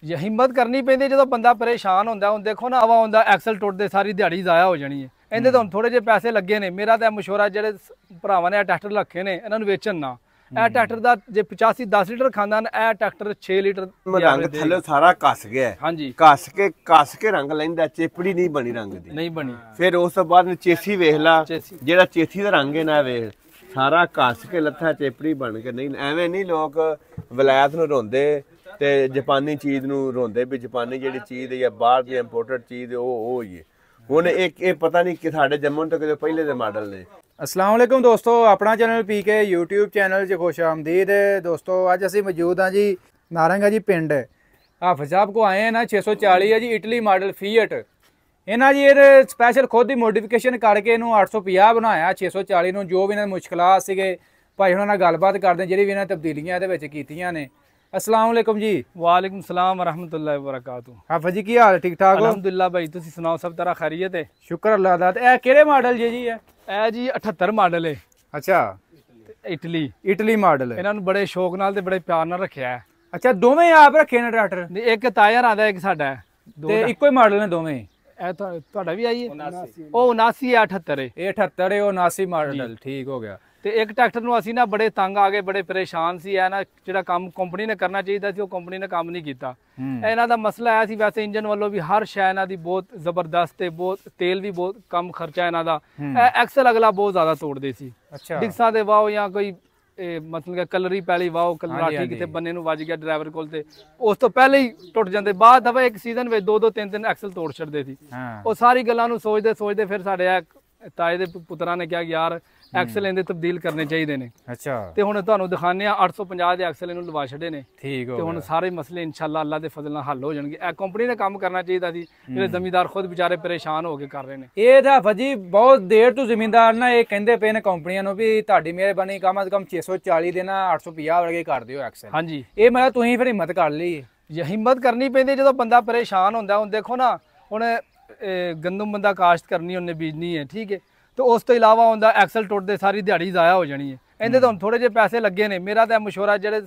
ये हिम्मत करनी पैंदी जो बंदा परेशान होंदा हुण देखो ना हवा होंदा एक्सल टुटदे सारी दिहाड़ी ज़ाया हो जानी है इहदे तो हुण थोड़े जे पैसे लगे ने मेरा तो मशवरा जेह्ड़े भरावां ने ट्रैक्टर रखे ने इन्हां नूं वेचण ना ਇਹ ट्रैक्टर ਦਾ ਜੇ 85 10 ਲੀਟਰ ਖਾਂਦਾ ਨਾ ਇਹ ट्रैक्टर 6 ਲੀਟਰ ਰੰਗ ਥੱਲੇ ਸਾਰਾ ਕੱਸ ਗਿਆ ਹਾਂਜੀ ਕੱਸ ਕੇ ਰੰਗ ਲੈਂਦਾ ਚੇਪੜੀ ਨਹੀਂ ਬਣੀ ਰੰਗ ਦੀ ਨਹੀਂ ਬਣੀ ਫਿਰ ਉਸ ਤੋਂ ਬਾਅਦ ਚੇਸੀ ਵੇਖ ਲਾ ਜਿਹੜਾ ਚੇਸੀ ਦਾ ਰੰਗ ਹੈ ਨਾ ਵੇਖ ਸਾਰਾ ਕੱਸ ਕੇ ਲੱਥਾ ਚੇਪੜੀ ਬਣ ਕੇ ਨਹੀਂ ਐਵੇਂ ਨਹੀਂ ਲੋਕ ਵਿਲਾਇਤ ਨੂੰ ਰੋਂਦੇ ਤੇ ਜਾਪਾਨੀ ਚੀਜ਼ ਨੂੰ ਰੋਂਦੇ ਵੀ ਜਾਪਾਨੀ ਜਿਹੜੀ ਚੀਜ਼ ਹੈ ਜਾਂ ਬਾਹਰ ਦੀ ਇੰਪੋਰਟਡ ਚੀਜ਼ ਉਹ ਹੀ ਹੈ ਹੁਣ ਇਹ ਪਤਾ ਨਹੀਂ ਕਿ ਸਾਡੇ ਜੰਮੂ ਤੋਂ ਕਿਤੇ ਪਹਿਲੇ ਦੇ ਮਾਡਲ ਨੇ। अस्सलाम वालेकुम दोस्तों, अपना चैनल पीके यूट्यूब चैनल च खुश आमदीद दोस्तों। अज असी मौजूद हाँ जी नारंगा जी पिंड हाफिज साहब को आए हैं ना 640 है जी इटली मॉडल फीएट इन्होंने जी ये स्पैशल खुद ही मोडिफिकेशन करके इनू 850 बनाया 640 नू जो भी इन्होंने मुश्किलात सीगे भाई उन्होंने गलबात करते जी भी इन्होंने तब्दीलियां ये कीतियां ने। अस्सलाम वालेकुम जी। वालेकुम सलाम वरहमतुल्लाहि वबरकातुहू। हाफिज जी की हाल ठीक ठाक हो? अल्हम्दुलिल्लाह भाई तुसी सुनाओ सब तरह खैरियत है? शुक्र अल्लाह दा। ए केड़े मॉडल जी है? ਇਹ ਜੀ 78 ਮਾਡਲ ਹੈ। ਅੱਛਾ ਇਟਲੀ ਮਾਡਲ ਹੈ। ਇਹਨਾਂ ਨੂੰ ਬੜੇ ਸ਼ੌਕ ਨਾਲ ਤੇ ਬੜੇ ਪਿਆਰ ਨਾਲ ਰੱਖਿਆ ਹੈ। ਅੱਛਾ ਦੋਵੇਂ ਆਪ ਰੱਖੇ ਨੇ ਟਰੈਕਟਰ? ਨਹੀਂ ਇੱਕ ਤਾਇਆ ਆਦਾ ਇੱਕ ਸਾਡਾ ਤੇ ਇੱਕੋ ਹੀ ਮਾਡਲ ਨੇ ਦੋਵੇਂ? ਇਹ ਤੁਹਾਡਾ ਵੀ ਆਈ ਹੈ ਉਹ 79 ਹੈ 78 ਹੈ ਇਹ 78 ਹੈ ਉਹ 79 ਮਾਡਲ ਠੀਕ ਹੋ ਗਿਆ। ਤੇ ਇੱਕ ਟਰੈਕਟਰ ਨੂੰ ਅਸੀਂ ਨਾ ਬੜੇ ਤੰਗ ਆ ਗਏ ਬੜੇ ਪਰੇਸ਼ਾਨ ਸੀ ਇਹ ਨਾ ਜਿਹੜਾ ਕੰਮ ਕੰਪਨੀ ਨੇ ਕਰਨਾ ਚਾਹੀਦਾ ਸੀ ਉਹ ਕੰਪਨੀ ਨੇ ਕੰਮ ਨਹੀਂ ਕੀਤਾ। ਇਹਨਾਂ ਦਾ ਮਸਲਾ ਆਇਆ ਸੀ ਵੈਸੇ ਇੰਜਨ ਵੱਲੋਂ ਵੀ ਹਰ ਸ਼ੈ ਇਹਨਾਂ ਦੀ ਬਹੁਤ ਜ਼ਬਰਦਸਤ ਤੇ ਬਹੁਤ ਤੇਲ ਵੀ ਬਹੁਤ ਕਮ ਖਰਚਾ ਇਹਨਾਂ ਦਾ ਐਕਸਲ ਅਗਲਾ ਬਹੁਤ ਜ਼ਿਆਦਾ ਤੋੜਦੇ ਸੀ। ਡਿਕਸਾਂ ਦੇ ਵਾਓ ਜਾਂ ਕੋਈ ਮਤਲਬ ਕਿ ਕਲਰੀ ਪਹਿਲੀ ਵਾਓ ਕਲਰਾਠੀ ਕਿਤੇ ਬੰਨੇ ਨੂੰ ਵੱਜ ਗਿਆ ਡਰਾਈਵਰ ਕੋਲ ਤੇ ਉਸ ਤੋਂ ਪਹਿਲੇ ਹੀ ਟੁੱਟ ਜਾਂਦੇ ਬਾਅਦ ਦਵਾ ਇੱਕ ਸੀਜ਼ਨ ਵਿੱਚ 2-2 3-3 ਐਕਸਲ ਤੋੜ ਛੱਡਦੇ ਸੀ। ਉਹ ਸਾਰੀ ਗੱਲਾਂ ਨੂੰ ਸੋਚਦੇ ਫਿਰ ਸਾਡੇ ਤਾਏ ਦੇ ਪੁੱਤਰਾਂ ਨੇ ਕਿਹਾ ਯਾਰ ਐਕਸਲ ਇਹਦੇ ਤਬਦੀਲ ਕਰਨੇ ਚਾਹੀਦੇ ਨੇ। ਅੱਛਾ ਤੇ ਹੁਣ ਤੁਹਾਨੂੰ ਦਿਖਾਣੇ ਆ 850 ਦੇ ਐਕਸਲ ਇਹਨੂੰ ਲਵਾ ਛੱਡੇ ਨੇ ਠੀਕ ਹੋ ਤੇ ਹੁਣ ਸਾਰੇ ਮਸਲੇ ਇਨਸ਼ਾਅੱਲਾ ਅੱਲਾ ਦੇ ਫਜ਼ਲ ਨਾਲ ਹੱਲ ਹੋ ਜਾਣਗੇ। ਇਹ ਕੰਪਨੀ ਨੇ ਕੰਮ ਕਰਨਾ ਚਾਹੀਦਾ ਸੀ ਜਿਹੜੇ ਜ਼ਮੀਂਦਾਰ ਖੁਦ ਵਿਚਾਰੇ ਪਰੇਸ਼ਾਨ ਹੋ ਕੇ ਕਰ ਰਹੇ ਨੇ। ਇਹ ਤਾਂ ਫਜੀ ਬਹੁਤ ਦੇਰ ਤੋਂ ਜ਼ਮੀਂਦਾਰ ਨਾ ਇਹ ਕਹਿੰਦੇ ਪਏ ਨੇ ਕੰਪਨੀਆਂ ਨੂੰ ਵੀ ਤੁਹਾਡੀ ਮਿਹਰਬਾਨੀ ਕਮ ਅਜ਼ ਕਮ 640 ਦੇ ਨਾ 850 ਵਰਗੇ ਕਰ ਦਿਓ ਐਕਸਲ। ਹਾਂਜੀ ਇਹ ਮੈਂ ਤੁਸੀਂ ਫਿਰ ਹਿੰਮਤ ਕਰ ਲਈ ਇਹ ਹਿੰਮਤ ਕਰਨੀ ਪੈਂਦੀ ਜਦੋਂ ਬੰਦਾ ਪਰੇਸ਼ਾਨ ਹੁੰਦਾ। ਹੁਣ ਦੇਖੋ ਨਾ ਹੁਣ ਗੰਦਮ ਬੰਦਾ ਕਾਸ਼ਤ ਕਰਨੀ ਉਹਨੇ ਬੀਜਣੀ ਹੈ ਠੀਕ ਹੈ ਤੇ ਉਸ ਤੋਂ ਇਲਾਵਾ ਹੁੰਦਾ ਐਕਸਲ ਟੁੱਟਦੇ ਸਾਰੀ ਦਿਹਾੜੀ ਜ਼ਾਇਆ ਹੋ ਜਾਣੀ ਹੈ ਇਹਦੇ ਤਾਂ ਹੁਣ ਥੋੜੇ ਜਿਹੇ ਪੈਸੇ ਲੱਗੇ ਨੇ ਮੇਰਾ ਤਾਂ ਮਸ਼ਵਰਾ ਜਿਹੜੇ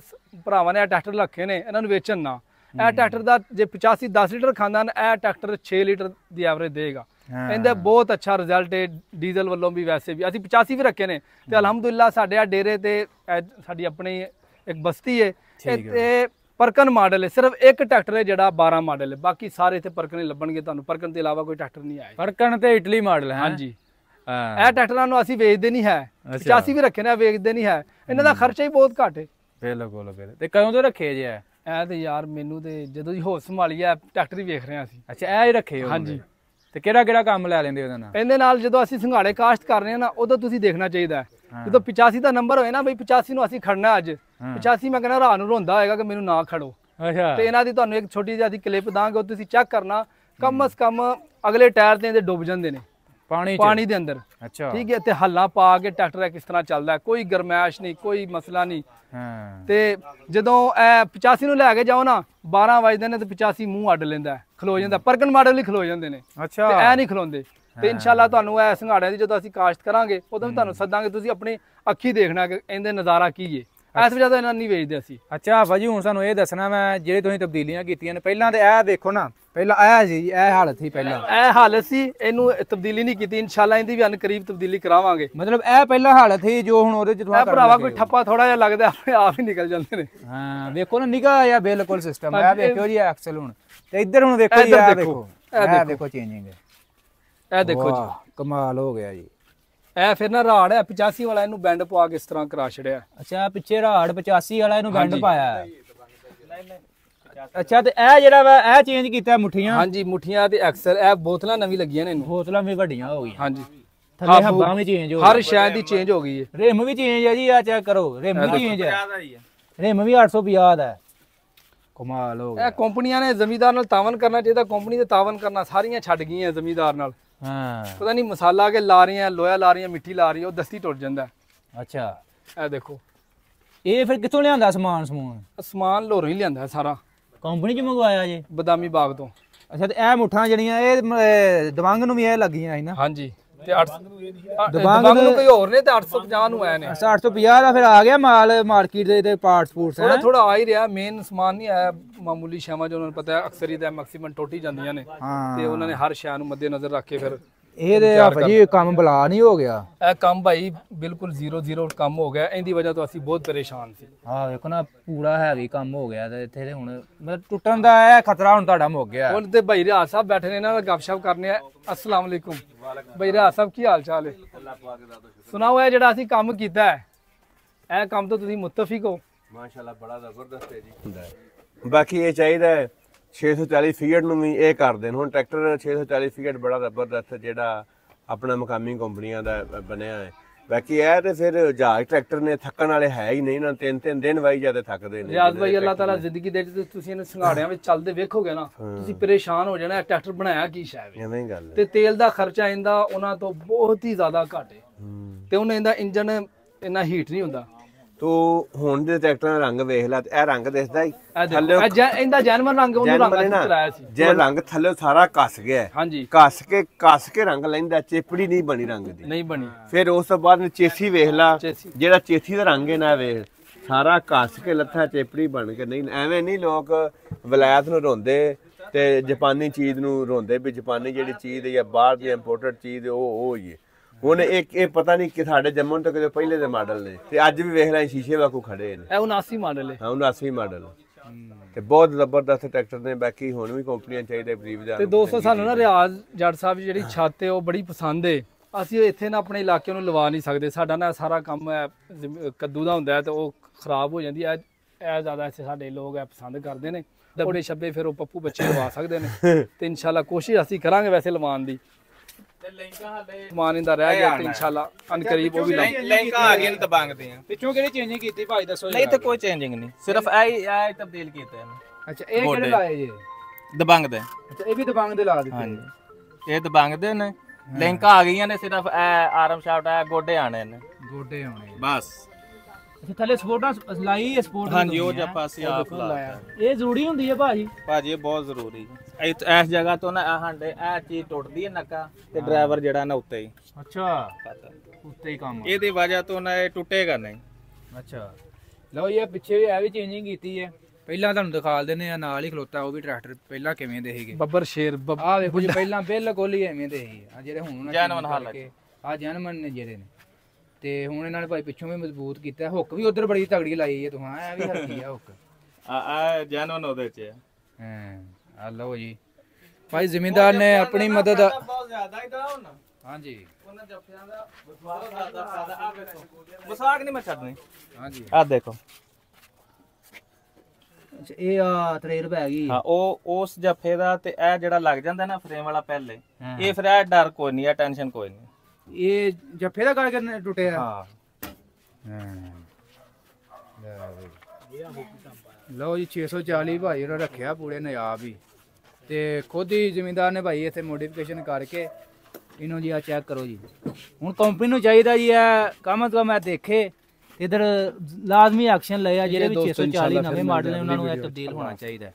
ਭਰਾਵਾਂ ਨੇ ਟਰੈਕਟਰ ਰੱਖੇ ਨੇ ਇਹਨਾਂ ਨੂੰ ਵੇਚਣ ਨਾ ਇਹ ਟਰੈਕਟਰ ਦਾ ਜੇ 85 10 ਲੀਟਰ ਖਾਂਦਾ ਨਾ ਇਹ ਟਰੈਕਟਰ 6 ਲੀਟਰ ਦੀ ਐਵਰੇਜ ਦੇਗਾ। ਇਹਦਾ ਬਹੁਤ ਅੱਛਾ ਰਿਜ਼ਲਟ ਹੈ ਡੀਜ਼ਲ ਵੱਲੋਂ ਵੀ ਵੈਸੇ ਵੀ ਅਸੀਂ 85 ਵੀ ਰੱਖੇ ਨੇ ਤੇ ਅਲਹਮਦੁਲਿਲਾ ਸਾਡੇ ਆ ਡੇਰੇ ਤੇ ਸਾਡੀ ਆਪਣੀ ਇੱਕ ਬਸਤੀ ਹੈ ਤੇ ਪਰਕਨ ਮਾਡਲ ਹੈ ਸਿਰਫ ਇੱਕ ਟਰੈਕਟਰ ਹੈ ਜਿਹੜਾ 12 ਮਾਡਲ ਹੈ ਬਾਕੀ ਸਾਰੇ ਇੱਥੇ ਪਰਕਨ ਹੀ ਲੱਭਣਗੇ ਤੁਹਾਨੂੰ ਪਰਕਨ ਤੋਂ ਇਲਾਵਾ ਕੋਈ ਟਰੈਕਟਰ ਨਹੀਂ ਆਇਆ। ਪਰਕਨ ਤੇ ਇਟਲੀ ਮਾਡਲ ਹੈ ਹਾਂਜੀ ਇਹ ਟਰੈਕਟਰਾਂ ਨੂੰ ਅਸੀਂ ਵੇਚਦੇ ਨਹੀਂ ਹੈ 85 ਵੀ ਰੱਖੇ ਨੇ ਵੇਚਦੇ ਨਹੀਂ ਹੈ ਇਹਨਾਂ ਦਾ ਖਰਚਾ ਹੀ ਬਹੁਤ ਘੱਟ ਹੈ। ਬਿਲਕੁਲ ਤੇ ਕਦੋਂ ਤੋਂ ਰੱਖੇ ਜੇ ਇਹ ਤੇ ਯਾਰ ਮੈਨੂੰ ਤੇ ਜਦੋਂ ਦੀ ਹੋਸ਼ ਸੰਭਾਲੀ ਹੈ ਟਰੈਕਟਰ ਹੀ ਵੇਖ ਰਹੇ ਹਾਂ ਅਸੀਂ। ਅੱਛਾ ਇਹ ਹੀ ਰੱਖੇ ਹੋ? ਹਾਂਜੀ। ਤੇ ਕਿਹੜਾ ਕੰਮ ਲੈ ਲੈਂਦੇ ਉਹਦੇ ਨਾਲ? ਇਹਦੇ ਨਾਲ ਜਦੋਂ ਅਸੀਂ ਸੰਘਾੜੇ ਕਾਸ਼ਤ ਕਰ ਰਹੇ ਹਾਂ ਨਾ ਉਦੋਂ ਤੁਸੀਂ ਦੇਖਣਾ ਚਾਹੀਦਾ ਜਦੋਂ 85 ਦਾ ਨੰਬਰ ਹੋਏ ਨਾ ਬਈ 85 ਨੂੰ ਅਸੀਂ ਖੜਨਾ ਅੱਜ 85 ਮੈਂ ਕਹਿੰਦਾ ਰਾਤ ਨੂੰ ਰੋਂਦਾ ਹੋਏਗਾ ਕਿ ਮੈਨੂੰ ਨਾ ਖੜੋ। ਅੱਛਾ ਤੇ ਇਹਨਾਂ ਦੀ ਤੁਹਾਨੂੰ ਇੱਕ ਛੋਟੀ ਜਿਹੀ ਕਲਿੱਪ ਦਾਂਗੇ ਉਹ ਤੁਸੀਂ ਚੈੱਕ ਕਰਨਾ ਕਮ ਅਜ਼ ਕਮ ਅਗਲੇ ਟਾਇਰ ਤੇ ਇਹਦੇ ਡੁੱਬ ਜਾਂਦੇ ਨੇ ਪਾਣੀ ਦੇ ਅੰਦਰ। ਅੱਛਾ ਠੀਕ ਹੈ ਤੇ ਹੱਲਾਂ ਪਾ ਕੇ ਟਰੈਕਟਰ ਕਿਸ ਤਰ੍ਹਾਂ ਚੱਲਦਾ ਕੋਈ ਗਰਮੈਸ਼ ਨਹੀਂ ਕੋਈ ਮਸਲਾ ਨਹੀਂ। ਤੇ ਜਦੋਂ ਇਹ 85 ਨੂੰ ਲੈ ਕੇ ਜਾਓ ਨਾ 12 ਵਜੇ ਨੇ ਤੇ 85 ਮੂੰਹ ਅੱਡ ਲੈਂਦਾ ਖਲੋ ਜਾਂਦਾ ਪਰਕਨ ਮਾਡਲ ਹੀ ਖਲੋ ਜਾਂਦੇ ਨੇ। ਅੱਛਾ ਤੇ ਇਹ ਨਹੀਂ ਖਲੋਂਦੇ ਤੇ ਇਨਸ਼ਾਅੱਲਾ ਤੁਹਾਨੂੰ ਇਹ ਸੰਘਾੜਿਆਂ ਦੀ ਜਦੋਂ ਅਸੀਂ ਕਾਸ਼ਤ ਕਰਾਂਗੇ ਉਦੋਂ ਵੀ ਤੁਹਾਨੂੰ ਸੱਦਾਂਗੇ ਤੁਸੀਂ ਆਪਣੀ ਅੱਖੀ ਦੇਖਣਾ ਕਿ ਇਹਦੇ ਨਜ਼ਾਰਾ ਕੀ ਹੈ। ਇਸ ਵਜ੍ਹਾ ਤੋਂ ਇਹਨਾਂ ਨਹੀਂ ਵੇਚਦੇ ਅਸੀਂ। ਅੱਛਾ ਭਾਜੀ ਹੁਣ ਸਾਨੂੰ ਇਹ ਦੱਸਣਾ ਮੈਂ ਜਿਹੜੇ ਤੁਸੀਂ ਤਬਦੀਲੀਆਂ ਕੀਤੀਆਂ ਨੇ ਪਹਿਲਾਂ ਤੇ ਇਹ ਦੇਖੋ ਨਾ ਪਹਿਲਾਂ ਇਹ ਸੀ ਇਹ ਹਾਲਤ ਸੀ ਪਹਿਲਾਂ ਇਹ ਹਾਲਤ ਸੀ ਇਹਨੂੰ ਤਬਦੀਲੀ ਨਹੀਂ ਕੀਤੀ ਇਨਸ਼ਾਅੱਲਾ ਇਹਦੀ ਵੀ ਅਨਕਰੀਬ ਤਬਦੀਲੀ ਕਰਾਵਾਂਗੇ। ਮਤਲਬ ਇਹ ਪਹਿਲਾਂ ਹਾਲਤ ਸੀ ਜੋ ਹੁਣ ਉਹਦੇ ਚ ਇਹ ਭਰਾਵਾ ਕੋਈ ਠੱਪਾ ਥੋੜਾ ਜਿਹਾ ਲੱਗਦਾ ਆਪਣੇ ਆਪ ਹੀ ਨਿਕਲ ਜਾਂਦੇ ਨੇ। ਹਾਂ ਵੇਖੋ ਨਾ ਨਿਗਾਹ ਆ ਬਿਲਕੁਲ ਸਿਸਟਮ ਇਹ ਵੇਖੋ ਜੀ ਐਕਸਲ ਹੁਣ ਤੇ ਇੱਧਰ ਹੁਣ ਵੇਖੋ ਜੀ ਇਹ ਦੇਖੋ ਚੇਂਜਿੰਗ ਇਹ ਦੇਖੋ ਜੀ ਕਮਾਲ ਹੋ ਗਿਆ ਜੀ। ਇਹ ਫਿਰ ਨਾ ਰਾੜ ਹੈ 85 ਵਾਲਾ ਇਹਨੂੰ ਬੈਂਡ ਪਵਾ ਕੇ ਇਸ ਤਰ੍ਹਾਂ ਕਰਾ ਛੜਿਆ। ਅੱਛਾ ਪਿੱਛੇ ਰਾੜ 85 ਵਾਲਾ ਇਹਨੂੰ ਬੈਂਡ ਪਾਇਆ। ਅੱਛਾ ਤੇ ਇਹ ਜਿਹੜਾ ਵਾ ਇਹ ਚੇਂਜ ਕੀਤਾ ਮੁੱਠੀਆਂ? ਹਾਂਜੀ ਮੁੱਠੀਆਂ ਤੇ ਐਕਸਲ ਇਹ ਬੋਤਲਾਂ ਨਵੀਂ ਲੱਗੀਆਂ ਨੇ ਇਹਨੂੰ ਬੋਤਲਾਂ ਵੀ ਵੱਡੀਆਂ ਹੋ ਗਈਆਂ। ਹਾਂਜੀ ਥੱਲੇ ਹੱਬਾਂ ਵੀ ਚੇਂਜ ਹੋ ਹਰ ਸ਼ੈ ਦੀ ਚੇਂਜ ਹੋ ਗਈ ਹੈ। ਰਿਮ ਵੀ ਚੇਂਜ ਹੈ ਜੀ ਆ ਚੈੱਕ ਕਰੋ ਰਿਮ ਵੀ ਚੇਂਜ ਹੈ ਰਿਮ ਵੀ 850 ਦਾ ਕਮਾਲ ਹੋ ਗਿਆ। ਇਹ ਕੰਪਨੀਆਂ ਨੇ ਜ਼ਮੀਂਦਾਰ ਨਾਲ ਤਾਵਨ ਕਰਨਾ ਚਾਹੀਦਾ ਕੰਪਨੀ ਤੇ ਤਾਵਨ ਕਰਨਾ ਸਾਰੀਆਂ ਛੱਡ ਗਈਆਂ ਜ਼ਮੀਂਦਾਰ ਨਾਲ। ਹਾਂ ਪਤਾ ਨਹੀਂ ਮਸਾਲਾ ਕੇ ਲਾ ਰਹੀਆਂ ਲੋਹਾ ਲਾ ਰਹੀਆਂ ਮਿੱਟੀ ਲਾ ਰਹੀ ਉਹ ਦਸਤੀ ਟੁੱਟ ਜਾਂਦਾ। ਅੱਛਾ ਇਹ ਦੇਖੋ ਇਹ ਫਿਰ ਕਿੱਥੋਂ ਲਿਆਂਦਾ ਸਮਾਨ ਲੋਰੋਂ ਹੀ ਲਿਆਂਦਾ ਸਾਰਾ ਕੰਪਨੀ ਚ ਮੰਗਵਾਇਆ ਜੀ ਬਦਾਮੀ ਬਾਗ ਤੋਂ। ਅੱਛਾ ਤੇ ਇਹ ਮੁੱਠਾਂ ਜਿਹੜੀਆਂ ਇਹ ਦਵੰਗ ਨੂੰ ਵੀ ਇਹ ਲੱਗੀਆਂ ਸੀ ਨਾ? ਹਾਂਜੀ ਤੇ 8 ਦਬੰਗ ਨੂੰ ਕੋਈ ਹੋਰ ਨੇ ਤੇ 850 ਨੂੰ ਆਏ ਨੇ। 850 ਦਾ ਫਿਰ ਆ ਗਿਆ ਮਾਲ ਮਾਰਕੀਟ ਦੇ ਤੇ ਪਾਰਟਸ ਪੂਰਟਸ ਥੋੜਾ ਥੋੜਾ ਆ ਹੀ ਰਿਹਾ, ਮੇਨ ਸਮਾਨ ਨਹੀਂ ਆਇਆ। ਮਾਮੂਲੀ ਸ਼ਾਵਾਂ ਜੋ ਉਹਨਾਂ ਨੂੰ ਪਤਾ ਹੈ ਅਕਸਰ ਹੀ ਦਾ ਮੈਕਸਿਮਮ ਟੁੱਟ ਹੀ ਜਾਂਦੀਆਂ ਨੇ ਤੇ ਉਹਨਾਂ ਨੇ ਹਰ ਸ਼ੈ ਨੂੰ ਮੱਦੇ ਨਜ਼ਰ ਰੱਖ ਕੇ ਫਿਰ ਇਹ ਤੇ ਭਾਜੀ ਕੰਮ ਬਲਾ ਨਹੀਂ ਹੋ ਗਿਆ। ਇਹ ਕੰਮ ਭਾਈ ਬਿਲਕੁਲ 0-0 ਕੰਮ ਹੋ ਗਿਆ। ਇਹਦੀ ਵਜ੍ਹਾ ਤੋਂ ਅਸੀਂ ਬਹੁਤ ਪਰੇਸ਼ਾਨ ਸੀ। ਹਾਂ ਵੇਖੋ ਨਾ ਪੂਰਾ ਹੈਵੀ ਕੰਮ ਹੋ ਗਿਆ ਤੇ ਇੱਥੇ ਤੇ ਹੁਣ ਮਤਲਬ ਟੁੱਟਣ ਦਾ ਇਹ ਖਤਰਾ ਹੁਣ ਤੁਹਾਡਾ ਮੁੱਕ ਗਿਆ। ਹੁਣ ਤੇ ਭਾਈ ਰਿਆਜ਼ ਸਾਹਿਬ ਬੈਠੇ ਨੇ, ਇਹਨਾਂ ਨਾਲ ਗੱਪਸ਼ਪ ਕਰਨੇ ਆ। ਅਸਲਾਮ ਵਾਲੇਕੁਮ ਭਾਈ ਰਿਆਜ਼ ਸਾਹਿਬ, ਕੀ ਹਾਲ ਚਾਲ ਹੈ? ਸੁਣਾਓ ਇਹ ਜਿਹੜਾ ਅਸੀਂ ਕੰਮ ਕੀਤਾ ਹੈ, ਇਹ ਕੰਮ ਤੋਂ ਤੁਸੀਂ ਮੁਤਫਿਕ ਹੋ? ਮਾਸ਼ਾਅੱਲਾ ਬੜਾ ਜ਼ਬਰਦਸਤ ਹੈ ਜੀ। ਬਾਕੀ ਇਹ ਚਾਹੀਦਾ ਹੈ 640 ਫੀਟ ਨੂੰ ਵੀ ਇਹ ਕਰ ਦੇਣ। ਹੁਣ ਟਰੈਕਟਰ 640 ਫੀਟ ਬੜਾ ਜ਼ਬਰਦਸਤ ਜਿਹੜਾ ਆਪਣਾ ਮਕਾਮੀ ਕੰਪਨੀਆਂ ਦਾ ਬਣਿਆ ਹੈ। ਬਾਕੀ ਇਹ ਤੇ ਫਿਰ ਜਹਾਜ਼ ਟਰੈਕਟਰ ਨੇ ਥੱਕਣ ਵਾਲੇ ਹੈ ਹੀ ਨਹੀਂ ਨਾ, 3-3 ਦਿਨ ਵਾਈ ਜਾਂਦੇ ਥੱਕਦੇ ਨੇ। ਰਿਆਜ਼ ਭਾਈ ਅੱਲਾਹ ਤਾਲਾ ਜ਼ਿੰਦਗੀ ਦੇ ਵਿੱਚ ਤੁਸੀਂ ਇਹਨਾਂ ਸੰਘਾੜਿਆਂ ਵਿੱਚ ਚੱਲਦੇ ਵੇਖੋਗੇ ਨਾ, ਤੁਸੀਂ ਪਰੇਸ਼ਾਨ ਹੋ ਜਾਣਾ। ਟਰੈਕਟਰ ਬਣਾਇਆ ਕੀ ਸ਼ਾਇਦ ਐਵੇਂ ਹੀ ਗੱਲ ਤੇ ਤੇਲ ਦਾ ਖਰਚਾ ਇਹਦਾ ਉਹਨਾਂ ਤੋਂ ਬਹੁਤ ਹੀ ਜ਼ਿਆਦਾ ਘੱਟ ਹੈ ਤੇ ਉਹਨਾਂ ਇਹਦਾ ਇੰਜਨ ਇੰਨਾ ਹੀਟ ਨਹੀਂ ਹੁੰਦਾ। ਤੋ ਹੁਣ ਦੇ ਟਰੈਕਟਰਾਂ ਦਾ ਰੰਗ ਵੇਖ ਲੈ, ਇਹ ਰੰਗ ਦਿਸਦਾ ਹੀ ਥੱਲੇ ਇਹਦਾ ਜੈਨੂਇਨ ਰੰਗ ਉਹਨੂੰ ਰੰਗ ਕਰਾਇਆ ਸੀ। ਜੇ ਰੰਗ ਥੱਲੇ ਸਾਰਾ ਕੱਸ ਗਿਆ, ਹਾਂਜੀ ਕੱਸ ਕੇ ਰੰਗ ਲੈਂਦਾ, ਚੇਪੜੀ ਨਹੀਂ ਬਣੀ ਰੰਗ ਦੀ, ਨਹੀਂ ਬਣੀ। ਫਿਰ ਉਸ ਤੋਂ ਬਾਅਦ ਚੇਸੀ ਵੇਖ ਲਾ, ਜਿਹੜਾ ਚੇਸੀ ਦਾ ਰੰਗ ਹੈ ਨਾ ਵੇਖ ਸਾਰਾ ਕੱਸ ਕੇ ਲੱਥਾ ਚੇਪੜੀ ਬਣ ਕੇ। ਨਹੀਂ ਐਵੇਂ ਨਹੀਂ ਲੋਕ ਵਿਲਾਇਤ ਨੂੰ ਰੋਂਦੇ ਤੇ ਜਾਪਾਨੀ ਚੀਜ਼ ਨੂੰ ਰੋਂਦੇ ਵੀ ਜਾਪਾਨੀ ਜਿਹੜੀ ਚੀਜ਼ ਹੈ ਜਾਂ ਬਾਹਰ ਦੀ ਇੰਪੋਰਟਡ ਚੀਜ਼ ਉਹ ਹੀ ਹੈ। ਹੁਣ ਇਹ ਪਤਾ ਨਹੀਂ ਕਿ ਸਾਡੇ ਜੰਮਣ ਤੋਂ ਕਿਤੇ ਪਹਿਲੇ ਦੇ ਮਾਡਲ ਨੇ ਤੇ ਅੱਜ ਵੀ ਵੇਖ ਲੈ ਸ਼ੀਸ਼ੇ ਵਾਂਗੂ ਖੜੇ ਨੇ। ਇਹ 79 ਮਾਡਲ ਹੈ। ਹਾਂ 79 ਮਾਡਲ ਤੇ ਬਹੁਤ ਜ਼ਬਰਦਸਤ ਟਰੈਕਟਰ ਨੇ। ਬਾਕੀ ਹੁਣ ਵੀ ਕੰਪਨੀਆਂ ਚਾਹੀਦੇ ਬਰੀਵ ਦਾ। ਤੇ ਦੋਸਤੋ ਸਾਨੂੰ ਨਾ ਰਿਆਜ਼ ਜੱਟ ਸਾਹਿਬ ਦੀ ਜਿਹੜੀ ਛੱਤ ਹੈ ਉਹ ਬੜੀ ਪਸੰਦ ਹੈ। ਅਸੀਂ ਇੱਥੇ ਨਾ ਆਪਣੇ ਇਲਾਕੇ ਨੂੰ ਲਵਾ ਨਹੀਂ ਸਕਦੇ। ਸਾਡਾ ਨਾ ਸਾਰਾ ਕੰਮ ਹੈ ਕੱਦੂ ਦਾ ਹੁੰਦਾ ਹੈ ਤੇ ਉਹ ਖਰਾਬ ਹੋ ਜਾਂਦੀ ਹੈ। ਇਹ ਜ਼ਿਆਦਾ ਇੱਥੇ ਸਾਡੇ ਲੋਕ ਹੈ ਪਸੰਦ ਕਰਦੇ ਨੇ। ਡੱਬੇ ਛੱਬੇ ਫਿਰ ਉਹ ਪੱਪੂ ਬੱਚੇ ਲਵਾ ਸਕਦੇ ਨੇ ਤੇ ਇਨਸ਼ਾਅੱਲਾ ਕੋਸ਼ਿਸ਼ ਅਸੀਂ ਕਰਾਂਗੇ ਵੈਸੇ ਲਵਾਉਣ ਦੀ। ਸਮਾਨ ਇਹਦਾ ਰਹਿ ਗਿਆ ਤੇ ਇਨਸ਼ਾਅੱਲਾ ਅਨਕਰੀਬ ਉਹ ਵੀ ਲੈਂਕਾ ਆ ਗਿਆ ਦਬੰਗ ਦੇ ਆ। ਪਿੱਛੋਂ ਕਿਹੜੀ ਚੇਂਜਿੰਗ ਕੀਤੀ ਭਾਈ ਦੱਸੋ? ਨਹੀਂ ਤੇ ਕੋਈ ਚੇਂਜਿੰਗ ਨਹੀਂ, ਸਿਰਫ ਇਹ ਤਬਦੀਲ ਕੀਤਾ ਹੈ। ਅੱਛਾ ਇਹ ਕਿਹੜੇ ਲਾਏ ਜੀ? ਦਬੰਗ ਦੇ। ਅੱਛਾ ਇਹ ਵੀ ਦਬੰਗ ਦੇ ਲਾ ਦਿੱਤੇ? ਹਾਂਜੀ ਇਹ ਦਬੰਗ ਦੇ ਨੇ। ਲੈਂਕਾ ਆ ਗਈਆਂ ਨੇ, ਸਿਰਫ ਇਹ ਆਰਮ ਸ਼ਾਫਟ ਆ ਗੋਡੇ ਆਣੇ ਨੇ। ਗੋਡੇ ਆਉਣੇ ਬਸ। ਅੱਛਾ ਥੱਲੇ ਸਪੋਰਟਾਂ ਲਾਈ ਹੈ? ਸਪੋਰਟ ਹਾਂਜੀ ਉਹ ਜੱਪਾ ਅਸੀਂ ਆਪ ਲਾਇਆ। ਇਹ ਜ਼ਰੂਰੀ ਹੁੰਦੀ ਹੈ ਭਾਜੀ? ਭਾਜੀ ਇਹ ਬਹੁਤ ਜ਼ਰੂਰੀ ਹੈ। ਇਸ ਜਗ੍ਹਾ ਤੋਂ ਨਾ ਇਹ ਚੀਜ਼ ਟੁੱਟਦੀ ਹੈ ਨੱਕਾ ਤੇ ਡਰਾਈਵਰ ਜਿਹੜਾ ਨਾ ਉੱਤੇ ਹੀ। ਅੱਛਾ ਉੱਤੇ ਹੀ ਕੰਮ। ਇਹਦੀ ਵਜ੍ਹਾ ਤੋਂ ਨਾ ਇਹ ਟੁੱਟੇਗਾ ਨਹੀਂ। ਅੱਛਾ ਲਓ ਇਹ ਪਿੱਛੇ ਵੀ ਇਹ ਵੀ ਚੇਂਜਿੰਗ ਕੀਤੀ ਹੈ। ਪਹਿਲਾਂ ਤੁਹਾਨੂੰ ਦਿਖਾ ਦਿੰਦੇ ਆ, ਨਾਲ ਹੀ ਖਲੋਤਾ ਉਹ ਵੀ ਟਰੈਕਟਰ ਪਹਿਲਾਂ ਕਿਵੇਂ ਦੇ ਸੀਗੇ। ਬੱਬਰ ਸ਼ੇਰ ਆਹ ਵੇਖੋ ਜੀ, ਪਹਿਲਾਂ ਬਿਲਕੁਲ ਹੀ ਐਵੇਂ ਦੇ ਸੀ। ਆ ਜਿਹੜੇ ਹੁਣ ਜੈਨੂਇਨ ਹਾਲਤ ਆ ਜੈਨੂਇਨ ਨੇ ਜਿਹੜੇ ਨੇ ਤੇ ਹੁਣ ਇਹਨਾਂ ਨੇ ਭਾਈ ਪਿੱਛੋਂ ਵੀ ਮਜ਼ਬੂਤ ਕੀਤਾ। ਹੁੱਕ ਵੀ ਉਧਰ ਬੜੀ ਤਗੜੀ ਲਾਈ ਹੈ ਤੁਹਾਂ, ਐ ਵੀ ਹਲਕੀ ਆ ਹੁੱਕ। ਆ ਜੈਨੂਇਨ ਉਹਦੇ ਚ ਹਾਂ ਆ ਲਓ ਜੀ ਭਾਈ ਜ਼ਿਮੀਂਦਾਰ ਨੇ ਆਪਣੀ ਮਦਦ ਬਹੁਤ ਜ਼ਿਆਦਾ ਇਹਦਾ ਹੁਣ। ਹਾਂਜੀ ਉਹਨਾਂ ਜੱਫਿਆਂ ਦਾ ਬਹੁਤ ਜ਼ਿਆਦਾ ਫਾਇਦਾ। ਆ ਵੇਖੋ ਮਸਾਕ ਨਹੀਂ ਮੈਂ ਛੱਡਣੀ। ਹਾਂਜੀ ਆ ਦੇਖੋ। ਅੱਛਾ ਇਹ ਆ ਤਰੇਰ ਪੈ ਗਈ। ਹਾਂ ਉਹ ਉਸ ਜੱਫੇ ਦਾ ਤੇ ਇਹ ਜਿਹੜਾ ਲੱਗ ਜਾਂਦਾ ਨਾ ਫਰੇਮ ਵਾਲਾ ਪਹਿਲੇ, ਇਹ ਫਿਰ ਇਹ ਡਰ ਕੋਈ ਨਹੀਂ, ਇਹ ਟੈਨਸ਼ਨ ਕੋਈ ਨਹੀਂ। ਇਹ ਜੱਫੇ ਦਾ ਕਰਕੇ ਟੁੱਟਿਆ? ਹਾਂ ਲਓ ਜੀ 640 ਭਾਈ ਉਹਨੇ ਰੱਖਿਆ ਪੂਰੇ ਨਜ਼ਾਬ ਹੀ ਤੇ ਖੁਦ ਹੀ ਜ਼ਿਮੀਂਦਾਰ ਨੇ ਭਾਈ ਇੱਥੇ ਮੋਡੀਫਿਕੇਸ਼ਨ ਕਰਕੇ ਇਹਨੂੰ ਜੀ ਆ ਚੈੱਕ ਕਰੋ ਜੀ। ਹੁਣ ਕੰਪਨੀ ਨੂੰ ਚਾਹੀਦਾ ਜੀ ਇਹ ਕਮ ਤੋਂ ਮੈਂ ਦੇਖੇ ਇਧਰ ਲਾਜ਼ਮੀ ਐਕਸ਼ਨ ਲਏ ਆ ਜਿਹੜੇ ਵੀ 640 ਨਵੇਂ ਮਾਡਲ ਨੇ ਉਹਨਾਂ ਨੂੰ ਇਹ ਤਬਦੀਲ ਹੋਣਾ ਚਾਹੀਦਾ।